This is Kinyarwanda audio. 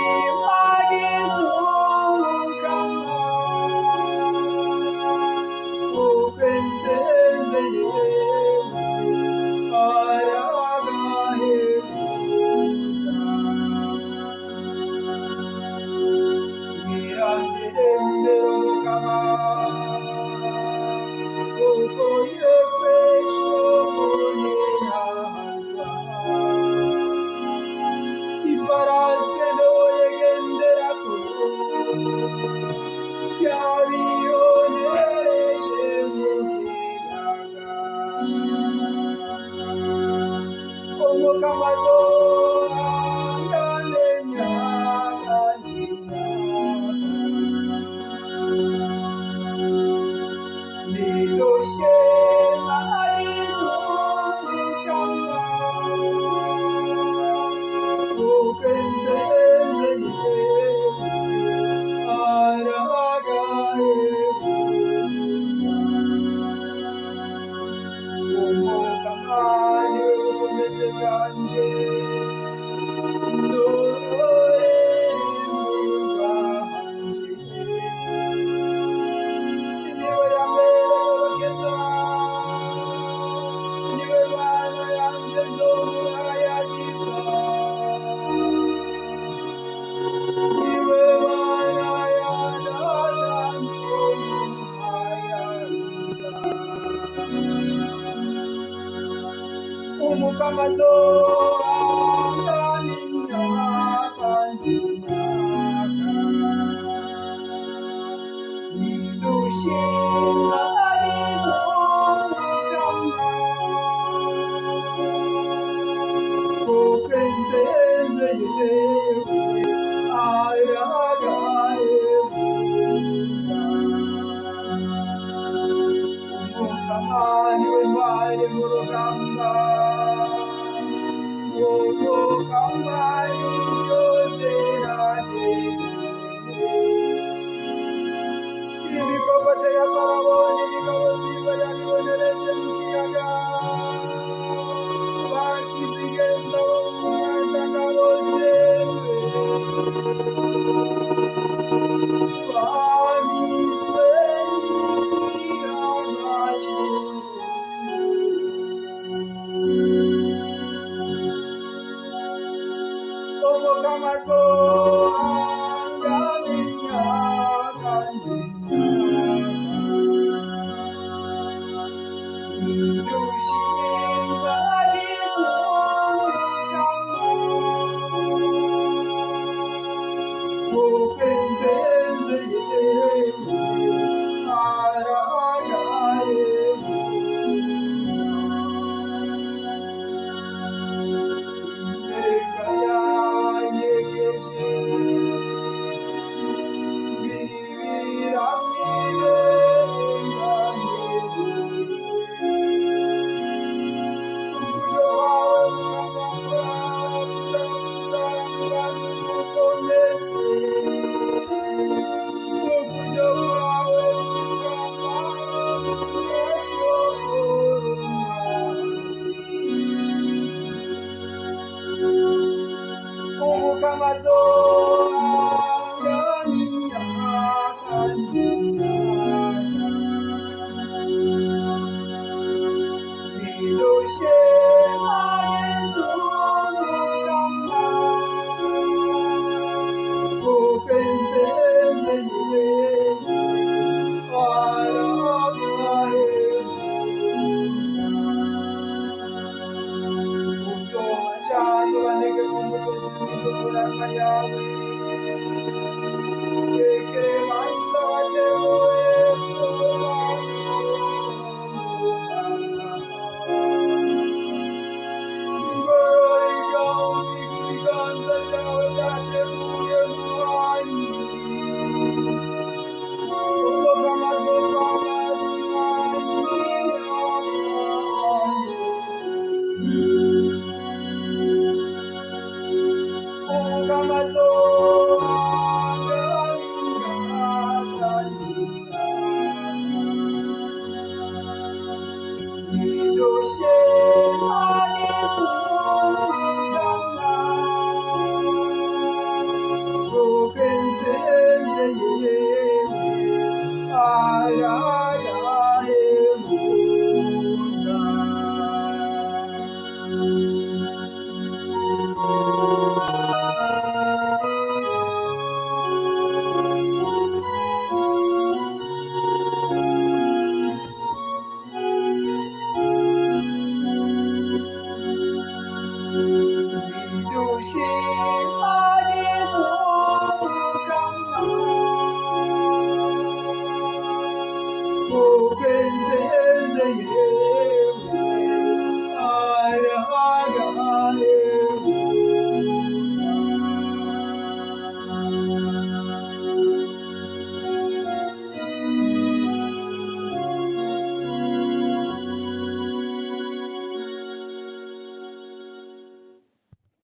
Dushimagize umukama ukwenzenze yewe aragahebuza ngirandirembe umukama kuko yekweshobone ntahazwa ifarase noyegenderako yabiyonereje mu kiyaga umukama azoramenya kandi nidoshe marize umukama ukwenzenze yewe aragahebuza umukama niwe bukomeze bwanje ndororere rwanje niwe yambere yorokeza niwe mana yanje nzomuhayagiza niwe mana yadatanze umuhayagiza umukama azoramenya kandi nidushimagize umukama ukwenzenze yewe aragahebuza umukama niwe ntware mu rugamba umukama niryo zerane imikokote ya Faraboni n'ingabo ziwe yabibonereje mu kiyaga bakizigenda bo mu ntwazangabo zewe banizwe n'ikiyaga cy'uruzi umukama azoramenya kandi nidushimagize umukama ukwenzenze yewe aragahebuza iteka yanyegeje bibira uburyo wawe bukangamura n'ubukomezi uburyo wawe bukangamura sokora umwasi umukama azoramenya kandi nidoshe marize umukama ukwenzenze yewe aragahebuza uzobajane banege ku musozi w'indurama yawe reke banza bateguye ingoro igawe ibiganza byawe byateguye mu banyu umukama azokwambara umwami w'imyaka yose umukama azoramenya